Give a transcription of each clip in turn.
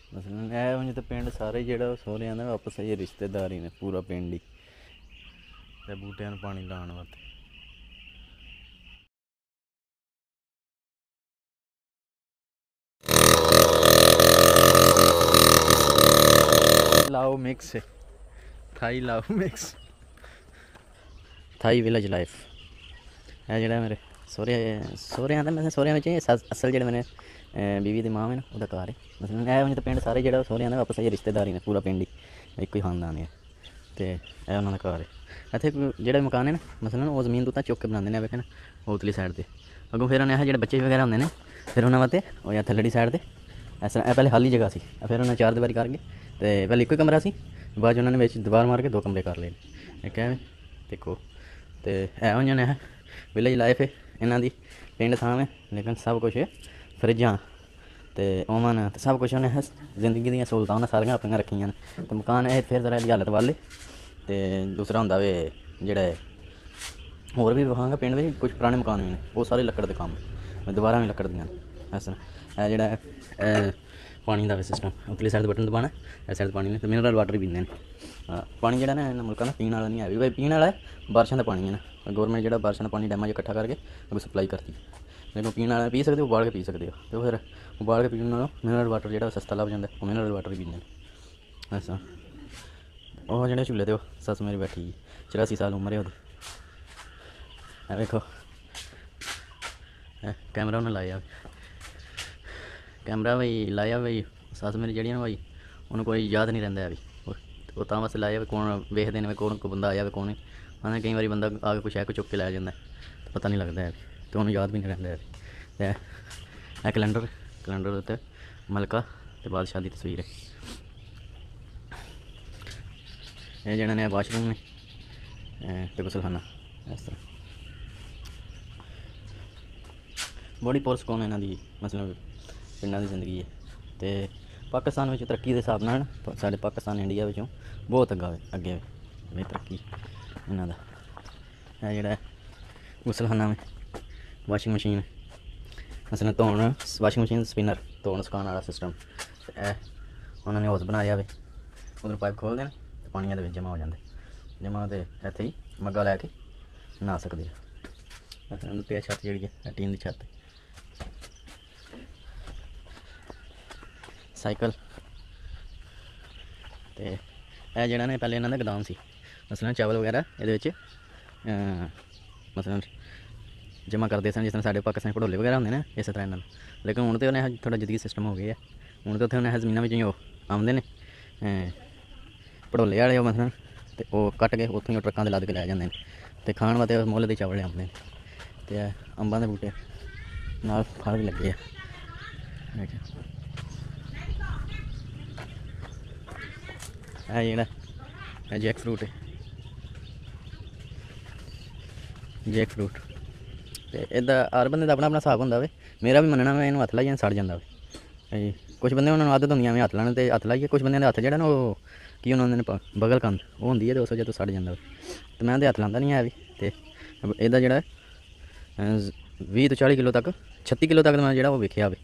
ਮਸਲਨ ਇਹ ਉਂਝ ਤਾਂ ਪਿੰਡ ਸਾਰੇ ਜਿਹੜਾ ਸਹੁਰਿਆਂ ਦਾ ਆਪਸ ਵਿੱਚ ਰਿਸ਼ਤੇਦਾਰੀ ਨੇ, ਪੂਰਾ ਪਿੰਡ ਹੀ। ਤੇ ਬੂਟਿਆਂ ਨੂੰ ਪਾਣੀ ਲਾਉਣ ਵਾਸਤੇ ਲਾਓ ਮਿਕਸ, ਥਾਈ ਲਾਓ ਮਿਕਸ, ਥਾਈ ਵਿਲੇਜ ਲਾਈਫ। ਇਹ ਜਿਹੜਾ ਮੇਰੇ ਸਹੁਰਿਆਂ ਦਾ, ਮੈਂ ਸਹੁਰਿਆਂ ਵਿੱਚ ਅਸਲ ਜਿਹੜੇ ਮੇਰੇ ਬੀਵੀ ਦੀ ਮਾਂ ਹੈ ਨਾ, ਉਹਦਾ ਘਰ ਹੈ। ਮਸਲਨ ਇਹ ਉਂਝ ਤਾਂ ਪਿੰਡ ਸਾਰੇ ਜਿਹੜਾ ਸਹੁਰਿਆਂ ਦਾ ਆਪਸ ਵਿੱਚ ਰਿਸ਼ਤੇਦਾਰੀ ਨੇ, ਪੂਰਾ ਪਿੰਡ ਹੀ ਇੱਕੋ ਹੀ ਖਾਨਦਾਨ ਹੈ। ਅਤੇ ਇਹ ਉਹਨਾਂ ਦਾ ਘਰ ਹੈ। ਇੱਥੇ ਜਿਹੜੇ ਮਕਾਨ ਹੈ ਨਾ, ਮਸਲਨ ਉਹ ਜ਼ਮੀਨ ਤੋਂ ਤਾਂ ਚੁੱਕ ਕੇ ਬਣਾਉਂਦੇ ਨੇ, ਵੇਖੇ ਨਾ ਉਤਲੀ ਸਾਈਡ 'ਤੇ। ਅੱਗੋਂ ਫਿਰ ਉਹਨੇ ਇਹ ਜਿਹੜੇ ਬੱਚੇ ਵਗੈਰਾ ਹੁੰਦੇ ਨੇ, ਫਿਰ ਉਹਨਾਂ ਵਾਸਤੇ ਉਹ ਜਾਂ ਥੱਲੜੀ ਸਾਈਡ 'ਤੇ ਇਸ ਤਰ੍ਹਾਂ, ਇਹ ਪਹਿਲੇ ਖਾਲੀ ਜਗ੍ਹਾ ਸੀ, ਫਿਰ ਉਹਨਾਂ 4 ਦੀਵਾਰੀ ਕਰ ਗਏ। ਅਤੇ ਪਹਿਲੇ ਇੱਕੋ ਹੀ ਕਮਰਾ ਸੀ, ਬਾਅਦ 'ਚ ਉਹਨਾਂ ਨੇ ਵਿੱਚ ਦੀਵਾਰ ਮਾਰ ਕੇ 2 ਕਮਰੇ ਕਰ ਲਏ। ਇਹ ਕਿਵੇਂ ਦੇਖੋ। ਅਤੇ ਇਹ ਉਹਨਾਂ ਨੇ ਵਿਲੇਜ ਲਾਈਫ ਹੈ ਇਹਨਾਂ ਦੀ, ਪਿੰਡ ਥਾਂ ਹੈ ਲੇਕਿਨ ਸਭ ਕੁਛ ਫਰਿੱਜਾਂ ਅਤੇ ਓਵਨ ਅਤੇ ਸਭ ਕੁਛ ਉਹਨੇ ਜ਼ਿੰਦਗੀ ਦੀਆਂ ਸਹੂਲਤਾਂ ਉਹਨਾਂ ਸਾਰੀਆਂ ਆਪਣੀਆਂ ਰੱਖੀਆਂ ਨੇ। ਅਤੇ ਮਕਾਨ ਇਹ ਫਿਰ ਜ਼ਰਾ ਇਹਦੀ ਹਾਲਤ ਵੱਲ। ਅਤੇ ਦੂਸਰਾ ਹੁੰਦਾ ਵੇ ਜਿਹੜਾ ਹੋਰ ਵੀ ਵਿਖਾਂਗਾ ਪਿੰਡ ਵਿੱਚ ਕੁਛ ਪੁਰਾਣੇ ਮਕਾਨ ਵੀ ਨੇ, ਉਹ ਸਾਰੇ ਲੱਕੜ ਦੇ ਕੰਮ, ਦੀਵਾਰਾਂ ਵੀ ਲੱਕੜ ਦੀਆਂ ਨੇ। ਇਸ ਤਰ੍ਹਾਂ ਇਹ ਜਿਹੜਾ ਪਾਣੀ ਦਾ ਵੀ ਸਿਸਟਮ, ਉਤਲੀ ਸਾਈਡ 'ਤੇ ਬਟਨ ਦਬਾਉਣਾ, ਇਸ ਸਾਈਡ ਪਾਣੀ ਨੇ। ਅਤੇ ਮਿਨਰਲ ਵਾਟਰ ਵੀ ਪੀਂਦੇ ਨੇ। ਪਾਣੀ ਜਿਹੜਾ ਨਾ ਇਹਨਾਂ ਮੁਲਕਾਂ ਦਾ ਪੀਣ ਵਾਲਾ ਨਹੀਂ ਹੈ, ਵੀ ਪੀਣ ਵਾਲਾ ਹੈ, ਬਾਰਿਸ਼ਾਂ ਦਾ ਪਾਣੀ ਹੈ ਨਾ। ਗੌਰਮੈਂਟ ਜਿਹੜਾ ਬਾਰਿਸ਼ਾਂ ਦਾ ਪਾਣੀ ਡੈਮਾਂ 'ਚ ਇਕੱਠਾ ਕਰਕੇ ਅੱਗੇ ਸਪਲਾਈ ਕਰਦੀ। ਲੇਕਿਨ ਪੀਣ ਵਾਲਾ ਪੀ ਸਕਦੇ, ਉਬਾਲ ਕੇ ਪੀ ਸਕਦੇ ਹੋ। ਅਤੇ ਫਿਰ ਉਬਾਲ ਕੇ ਪੀਣ ਨਾਲੋਂ ਮਿਨਰਲ ਵਾਟਰ ਜਿਹੜਾ ਸਸਤਾ ਲੱਭ ਜਾਂਦਾ, ਉਹ ਮਿਨਰਲ ਵਾਟਰ ਵੀ ਪੀਂਦੇ ਨੇ। ਅੱਛਾ, ਉਹ ਜਿਹੜੇ ਝੂਲੇ 'ਤੇ ਉਹ ਸੱਸ ਮੇਰੀ ਬੈਠੀ, 84 ਸਾਲ ਉਮਰ ਹੈ ਉਹਦੀ। ਇਹ ਵੇਖੋ ਕੈਮਰਾ ਉਹਨੇ ਲਾਇਆ, ਕੈਮਰਾ ਬਈ ਲਾਇਆ ਬਈ ਸੱਸ ਮੇਰੀ ਜਿਹੜੀ ਨਾ ਭਾਈ, ਉਹਨੂੰ ਕੋਈ ਯਾਦ ਨਹੀਂ ਰਹਿੰਦਾ ਹੈ ਵੀ, ਉਹ ਤਾਂ ਵਾਸਤੇ ਲਾਇਆ ਵੀ ਕੌਣ ਵੇਖਦੇ ਨੇ, ਕੌਣ ਕੋਈ ਬੰਦਾ ਆਇਆ ਵੀ ਕੌਣ। ਹਾਂ ਕਈ ਵਾਰੀ ਬੰਦਾ ਆ ਕੇ ਕੁਛ ਹੈ ਕੋਈ ਚੁੱਕ ਕੇ ਲੈ ਜਾਂਦਾ, ਪਤਾ ਨਹੀਂ ਲੱਗਦਾ ਹੈ ਅਤੇ ਉਹਨੂੰ ਯਾਦ ਵੀ ਨਹੀਂ ਰਹਿੰਦਾ ਹੈ। ਅਤੇ ਇਹ ਕੈਲੰਡਰ ਉੱਤੇ ਮਲਕਾ ਅਤੇ ਬਾਦਸ਼ਾਹ ਦੀ ਤਸਵੀਰ ਹੈ। ਇਹ ਜਿਹੜਾ ਨੇ ਵਾਸ਼ਰੂਮ ਨੇ ਅਤੇ ਗੁਸਲਖਾਨਾ। ਇਸ ਤਰ੍ਹਾਂ ਬੜੀ ਪੁਰਸਕੂਨ ਇਹਨਾਂ ਦੀ ਮਤਲਬ ਪਿੰਡਾਂ ਦੀ ਜ਼ਿੰਦਗੀ ਹੈ। ਅਤੇ ਪਾਕਿਸਤਾਨ ਵਿੱਚ ਤਰੱਕੀ ਦੇ ਹਿਸਾਬ ਨਾਲ ਸਾਡੇ ਪਾਕਿਸਤਾਨ ਇੰਡੀਆ ਵਿੱਚੋਂ ਬਹੁਤ ਅੱਗੇ ਵੀ ਤਰੱਕੀ ਇਹਨਾਂ ਦਾ। ਇਹ ਜਿਹੜਾ ਗੁਸਲਖਾਨਾ ਵਿੱਚ ਵਾਸ਼ਿੰਗ ਮਸ਼ੀਨ, ਮਸਲਨ ਧੋਣ ਵਾਸ਼ਿੰਗ ਮਸ਼ੀਨ ਸਪਿਨਰ, ਧੋਣ ਸੁਕਾਉਣ ਵਾਲਾ ਸਿਸਟਮ। ਇਹ ਉਹਨਾਂ ਨੇ ਹੌਜ਼ ਬਣਾਇਆ ਵੇ, ਉੱਧਰੋਂ ਪਾਈਪ ਖੋਲ੍ਹਦੇ ਨੇ ਅਤੇ ਪਾਣੀਆਂ ਦੇ ਵਿੱਚ ਜਮ੍ਹਾਂ ਹੋ ਜਾਂਦੇ, ਜਮ੍ਹਾਂ ਅਤੇ ਇੱਥੇ ਹੀ ਮੱਗਾ ਲੈ ਕੇ ਨਹਾ ਸਕਦੇ ਆ। ਮਸਲਨ ਉੱਤੇ ਛੱਤ ਜਿਹੜੀ ਹੈ ਟੀਨ ਦੀ ਛੱਤ, ਸਾਈਕਲ। ਅਤੇ ਇਹ ਜਿਹੜਾ ਨੇ ਪਹਿਲੇ ਇਹਨਾਂ ਦਾ ਗੋਦਾਮ ਸੀ, ਮਸਲਨ ਚਾਵਲ ਵਗੈਰਾ ਇਹਦੇ ਵਿੱਚ ਮਸਲਨ ਜਮ੍ਹਾਂ ਕਰਦੇ ਸਨ, ਜਿਸ ਤਰ੍ਹਾਂ ਸਾਡੇ ਪਾਕਿਸਤਾਨੀ ਭੜੋਲੇ ਵਗੈਰਾ ਹੁੰਦੇ ਨੇ, ਇਸੇ ਤਰ੍ਹਾਂ ਇਹਨਾਂ ਨੂੰ। ਲੇਕਿਨ ਹੁਣ ਤਾਂ ਉਹਨੇ ਥੋੜ੍ਹਾ ਜਦੀਦ ਸਿਸਟਮ ਹੋ ਗਿਆ। ਹੁਣ ਤਾਂ ਉੱਥੇ ਉਹਨੇ ਜ਼ਮੀਨਾਂ ਵਿੱਚ ਹੀ ਉਹ ਆਉਂਦੇ ਨੇ ਭੜੋਲੇ ਵਾਲੇ, ਉਹ ਮਸਲਨ ਅਤੇ ਉਹ ਕੱਟ ਕੇ ਉੱਥੋਂ ਹੀ ਟਰੱਕਾਂ 'ਤੇ ਲੱਦ ਕੇ ਲੈ ਜਾਂਦੇ ਨੇ, ਅਤੇ ਖਾਣ ਵਾਸਤੇ ਮੁੱਲ ਦੇ ਚਾਵਲ ਲਿਆਉਂਦੇ ਨੇ। ਅਤੇ ਅੰਬਾਂ ਦੇ ਬੂਟੇ ਨਾਲ ਫਲ ਵੀ ਲੱਗੇ ਆ। ਇਹ ਜਿਹੜਾ ਜੈਕ ਫਰੂਟ ਹੈ, ਜੈਕ ਫਰੂਟ। ਅਤੇ ਇੱਦਾਂ ਹਰ ਬੰਦੇ ਦਾ ਆਪਣਾ ਆਪਣਾ ਹਿਸਾਬ ਹੁੰਦਾ ਵੇ। ਮੇਰਾ ਵੀ ਮੰਨਣਾ ਮੈਂ ਇਹਨੂੰ ਹੱਥ ਲਾਈਏ ਸੜ ਜਾਂਦਾ ਵੇ। ਕੁਛ ਬੰਦੇ ਉਹਨਾਂ ਨੂੰ ਆਦਤ ਹੁੰਦੀਆਂ ਵੀ ਹੱਥ ਲਾਉਣ, ਅਤੇ ਹੱਥ ਲਾਈਏ। ਕੁਛ ਬੰਦਿਆਂ ਦੇ ਹੱਥ ਜਿਹੜਾ ਨਾ ਉਹ ਕੀ ਉਹਨਾਂ ਨੇ ਬਗਲ ਕੰਦ ਉਹ ਹੁੰਦੀ ਹੈ, ਅਤੇ ਉਸ ਵਜ੍ਹਾ ਤੋਂ ਸੜ ਜਾਂਦਾ ਵੇ। ਅਤੇ ਮੈਂ ਉਹਦੇ ਹੱਥ ਲਾਉਂਦਾ ਨਹੀਂ ਹੈ ਵੀ। ਅਤੇ ਇਹਦਾ ਜਿਹੜਾ 20 ਤੋਂ 40 ਕਿਲੋ ਤੱਕ, 36 ਕਿਲੋ ਤੱਕ ਮੈਂ ਜਿਹੜਾ ਉਹ ਵੇਖਿਆ ਵੇ,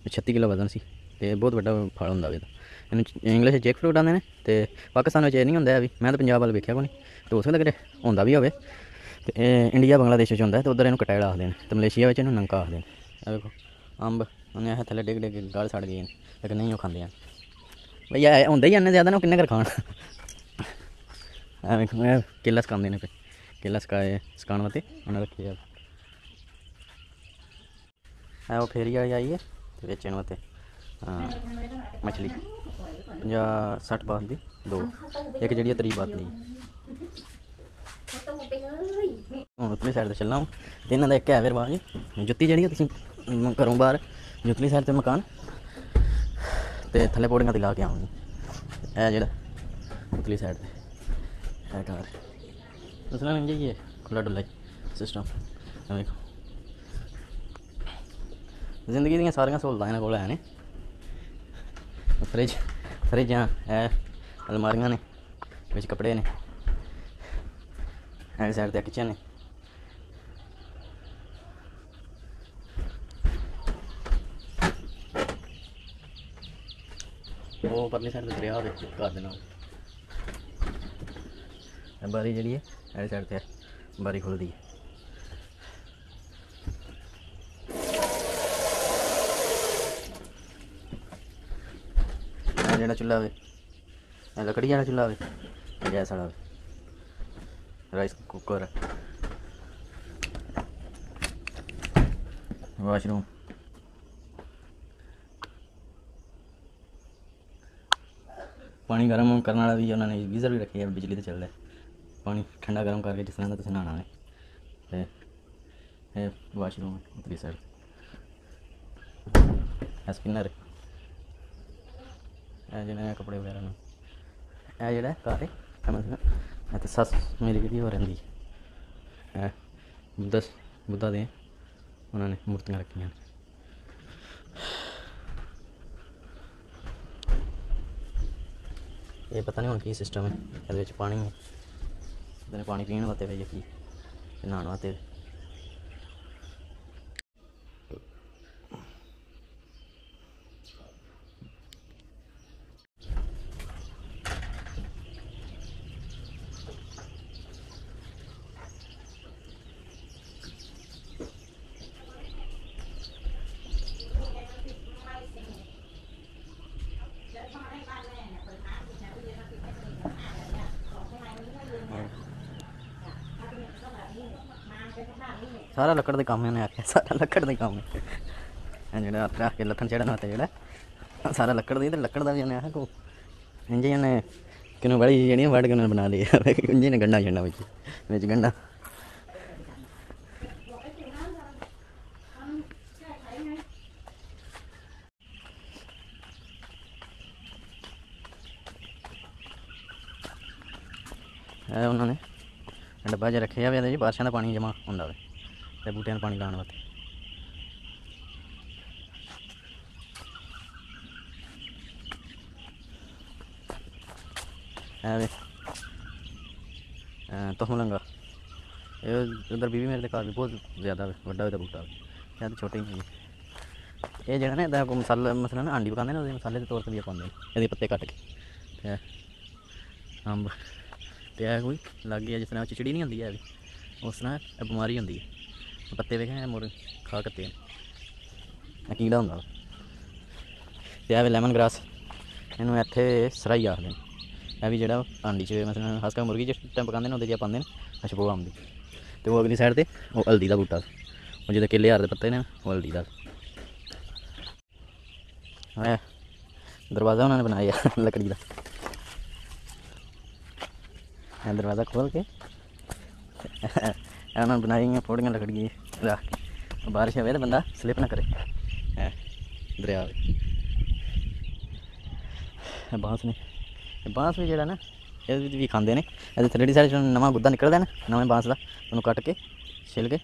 36 ਕਿਲੋ ਵਜ਼ਨ ਸੀ। ਅਤੇ ਬਹੁਤ ਵੱਡਾ ਫਲ ਹੁੰਦਾ ਵੇ ਇਹਦਾ। ਇਹਨੂੰ ਇੰਗਲਿਸ਼ ਜੈਕ ਫਰੂਟ ਆਉਂਦੇ ਨੇ, ਅਤੇ ਪਾਕਿਸਤਾਨ ਵਿੱਚ ਇਹ ਨਹੀਂ ਹੁੰਦਾ ਵੀ। ਮੈਂ ਤਾਂ ਪੰਜਾਬ ਵੱਲ ਵੇਖਿਆ ਕੋਈ ਨਹੀਂ, ਅਤੇ ਹੋ ਸਕਦਾ ਕਿਤੇ ਹੁੰਦਾ ਵੀ ਹੋਵੇ। ਅਤੇ ਇਹ ਇੰਡੀਆ ਬੰਗਲਾਦੇਸ਼ ਵਿੱਚ ਹੁੰਦਾ, ਅਤੇ ਉੱਧਰ ਇਹਨੂੰ ਕਟੈੜਾ ਆਖਦੇ ਨੇ, ਅਤੇ ਮਲੇਸ਼ੀਆ ਵਿੱਚ ਇਹਨੂੰ ਨੰਕਾ ਆਖਦੇ ਨੇ। ਇਹ ਵੇਖੋ ਅੰਬ ਉਹਨੇ ਇਹ ਥੱਲੇ ਡਿੱਗ ਡਿੱਗ ਗਾਲ ਸੜ ਗਏ ਨੇ, ਲੇਕਿਨ ਨਹੀਂ ਉਹ ਖਾਂਦੇ ਹਨ ਬਈ। ਇਹ ਹੁੰਦੇ ਹੀ ਇੰਨੇ ਜ਼ਿਆਦਾ ਨੇ, ਉਹ ਕਿੰਨੇ ਕਰ ਖਾਣ। ਐ ਵੇਖੋ ਇਹ ਕੇਲਾ ਸਕਾਉਂਦੇ ਨੇ, ਫਿਰ ਕੇਲਾ ਸਕਾਉਣ ਵਾਸਤੇ ਉਹਨਾਂ ਰੱਖੀ ਆ। ਇਹ ਉਹ ਫੇਰੀ ਵਾਲੀ ਆਈ ਹੈ ਅਤੇ ਵੇਚਣ ਵਾਸਤੇ ਮਛਲੀ 50-60 ਬਾਤ ਦੀ 2, ਇੱਕ ਜਿਹੜੀ ਹੈ 30 ਬਾਤ ਦੀ। ਹੁਣ ਉਤਲੀ ਸਾਈਡ 'ਤੇ ਚੱਲਾਂ ਅਤੇ ਇਹਨਾਂ ਦਾ ਇੱਕ ਹੈ ਫਿਰ ਬਾਅਦ ਜੁੱਤੀ ਜਿਹੜੀ ਤੁਸੀਂ ਘਰੋਂ ਬਾਹਰ ਜੁੱਤਲੀ ਸਾਈਡ 'ਤੇ ਮਕਾਨ, ਅਤੇ ਥੱਲੇ ਪੌੜੀਆਂ 'ਤੇ ਲਾ ਕੇ ਆਉਣੀ। ਇਹ ਜਿਹੜਾ ਉਤਲੀ ਸਾਈਡ 'ਤੇ ਇਹ ਘਰ ਮਸਲਾ ਇੰਝ ਹੀ ਹੈ, ਖੁੱਲ੍ਹਾ ਡੁੱਲਾ ਸਿਸਟਮ। ਵੇਖੋ ਜ਼ਿੰਦਗੀ ਦੀਆਂ ਸਾਰੀਆਂ ਸਹੂਲਤਾਂ ਇਹਨਾਂ ਕੋਲ ਹੈ ਨੇ। ਫਰਿੱਜਾਂ, ਇਹ ਅਲਮਾਰੀਆਂ ਨੇ, ਵਿੱਚ ਕੱਪੜੇ ਨੇ, ਐਂਡ ਸਾਈਡ 'ਤੇ ਕਿਚਨ ਨੇ। ਉਹ ਪਰਲੀ ਸਾਈਡ 'ਤੇ ਦਰਿਆ ਵਿੱਚ ਘਰ ਦੇ ਨਾਲ। ਬਾਰੀ ਜਿਹੜੀ ਹੈ ਇਹ ਸਾਈਡ 'ਤੇ ਬਾਰੀ ਖੁੱਲ੍ਹਦੀ ਹੈ। ਜਿਹੜਾ ਚੁੱਲ੍ਹਾ ਵੇ ਇਹ ਲੱਕੜੀ ਵਾਲਾ ਚੁੱਲ੍ਹਾ ਵੇ, ਗੈਸ ਵਾਲਾ ਵੇ, ਰਾਈਸ ਕੁੱਕਰ, ਵਾਸ਼ਰੂਮ। पानी गर्म करने वाला भी उन्होंने गीज़र भी रखे है, बिजली तो चल रहा है। पानी ठंडा गर्म करके जिस तरह का तुम नहाना है। वाशरूम उतरी साइड स्पिनर जिन्हें कपड़े वगैरह जो घर है तो सस मेरी जी हो रही है। बुद्धा दे उन्होंने मूर्तियाँ रखी। ये पता नहीं हम की सिस्टम है, ये पानी है, पानी पीने वास्ते है कि नहाने वास्ते। सारा लकड़ के काम है, उन्हें आख्या सारा लकड़ का काम है। जो रख के लत्थन चढ़न वास्ते जो सारा लकड़ दी, लकड़ का भी उन्हें आखा को इंज उन्हें कि बड़ी जी वड़ के उन्हें बना ली इंज ने गंढा छड़ना बिच गंढा। उन्होंने डब्बा च रखे हुए जी, बारिशों का पानी जमा होंदा वे ते बूटियां पानी लाने वास्ते। तुखमलंगा उधर बीवी मेरे घर भी बहुत ज़्यादा वड्डा होता बूटा है, तो छोटे ही नहीं। ये जो ना इदा मसाला मसला ना आंडी पकाते हैं, मसाले के तौर पर भी पाते ये पत्ते कट के अंब तो यह कोई लग गया जिस तरह चिचड़ी नहीं होती है भी उस तरह बीमारी होती है। पत्ते वेखे मुर खा कत्ते कीड़ा होंगे। तो यह लैमन ग्रास इनू इत्थे सराई आखते हैं। यह भी जो आंडी च मतलब खासकर मुर्गी जिस टाइम पकाते हैं उन्हें पाते हैं खुशबू आंदी। तो वो अगली साइड से वो हल्दी का बूटा, वो जो केले हार के पत्ते ने वो हल्दी का। दरवाज़ा उन्होंने बनाया लकड़ी का, दरवाज़ा खोल के उन्होंने बनाई हैं फोड़ियाँ लकड़ी रख के, बारिश आए तो बंदा स्लिप ना करे। दरिया बांस ने बांस भी जो ना ये भी खाते हैं, ये थल्ले साइड नवा गुद्दा निकलता है ना नवे बांस का, उन्होंने कट के छिल के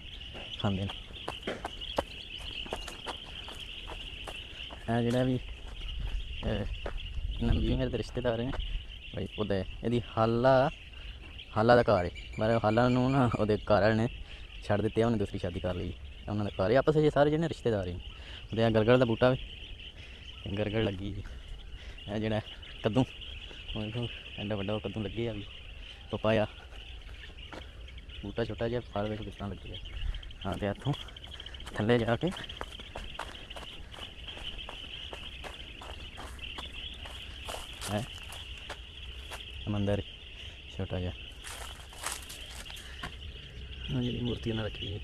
खाते हैं। जोड़ा भी मेरे तो रिश्तेदार हैं भाई खुद है यदि हाला का घर है, पर हाला ना वो घर वाले ने छड़ दिते, उन्हें दूसरी शादी कर ली। उन्होंने घर है आपस में सारे जिन्हें रिश्तेदार हैं। तो गरगड़ का बूटा भी गरगड़ लगी है, जोड़ा कद्दू एडा बड़ा कद्दू लगे है, पपाया बूटा छोटा जहा फल वेख किस तरह लगे है। हाँ तो इतों थले जाके है मंदिर छोटा जहा जी मूर्ति उन्हें रखी है।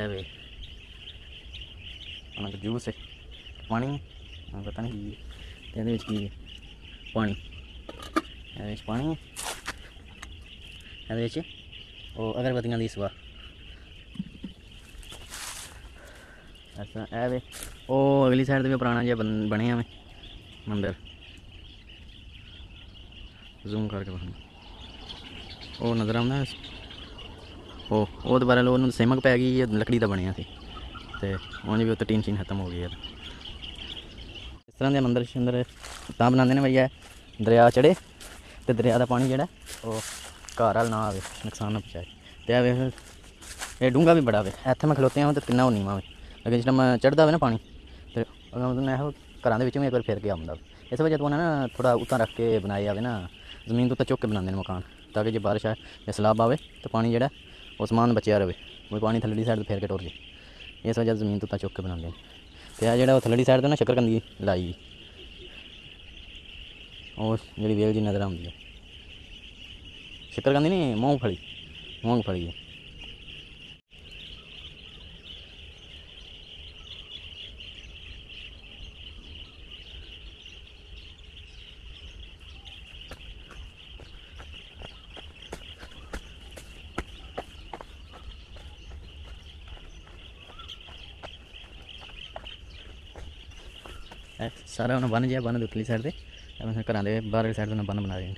वे उन्होंने जूस है पानी पता नहीं की पानी पानी वो अगरबत्तियां दी सवा। अच्छा है वे वो अगली साइड भी पुराना जहा बने हमें मंदिर जूम करके वो नज़र आना। वो दोबारा लोग सिमक पै गई लकड़ी का बनया सी, उन्हें भी उत्तर टीन शीन खत्म हो गई है। इस तरह के मंदिर शंदर तां बनाते हैं भैया दरिया चढ़े तो दरिया का पानी जोड़ा वो घर वाल ना आए नुकसान ना पहुँचाए। तो ये डूंगा भी बड़ा वे इतने मैं खलोते हैं तो किन्ना नीवा वे, लेकिन जिस टाइम चढ़ता हो ना पानी तो मैं ਘਰਾਂ ਦੇ ਵਿੱਚੋਂ ਵੀ ਇੱਕ ਵਾਰ ਫਿਰ ਕੇ ਆਉਂਦਾ। ਇਸ ਵਜ੍ਹਾ ਤੋਂ ਉਹਨਾਂ ਨਾ ਥੋੜ੍ਹਾ ਉੱਤਾਂ ਰੱਖ ਕੇ ਬਣਾਏ ਜਾਵੇ ਨਾ, ਜ਼ਮੀਨ ਤੋਂ ਉੱਤੇ ਚੁੱਕ ਕੇ ਬਣਾਉਂਦੇ ਨੇ ਮਕਾਨ, ਤਾਂ ਕਿ ਜੇ ਬਾਰਿਸ਼ ਆਏ ਜਾਂ ਸਲਾਬ ਆਵੇ ਤਾਂ ਪਾਣੀ ਜਿਹੜਾ ਉਹ ਸਮਾਨ ਬਚਿਆ ਰਹੇ, ਕੋਈ ਪਾਣੀ ਥੱਲੜੀ ਸਾਈਡ ਤੋਂ ਫੇਰ ਕੇ ਟੁਰ ਜੇ। ਇਸ ਵਜ੍ਹਾ ਜ਼ਮੀਨ ਤੋਂ ਉੱਤੇ ਚੁੱਕ ਕੇ ਬਣਾਉਂਦੇ ਨੇ। ਅਤੇ ਆ ਜਿਹੜਾ ਉਹ ਥੱਲੜੀ ਸਾਈਡ ਤੋਂ ਨਾ ਸ਼ੱਕਰਕੰਦੀ ਲਾਈ, ਉਹ ਜਿਹੜੀ ਵੇਲ ਜੀ ਨਜ਼ਰ ਆਉਂਦੀ ਹੈ, ਸ਼ੱਕਰਕੰਦੀ ਨਹੀਂ, ਮੂੰਗਫਲੀ ਹੈ। ਸਾਰਾ ਉਹਨਾਂ ਬੰਨ ਜਿਹਾ, ਬੰਨ ਦੇ ਉਤਲੀ ਸਾਈਡ 'ਤੇ ਘਰਾਂ ਦੇ ਬਾਹਰਲੀ ਸਾਈਡ 'ਤੇ ਉਹਨਾਂ ਬੰਨ ਬਣਾ ਰਹੇ ਨੇ।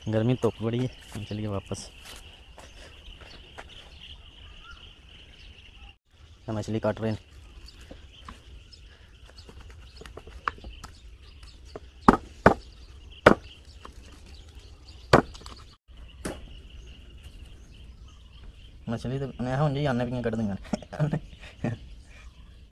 गर्मी धुप बड़ी है, हम चलिए वापस। हम मछली काट रहे हैं। मछली तो मैं हम जी आने भी कट देंगे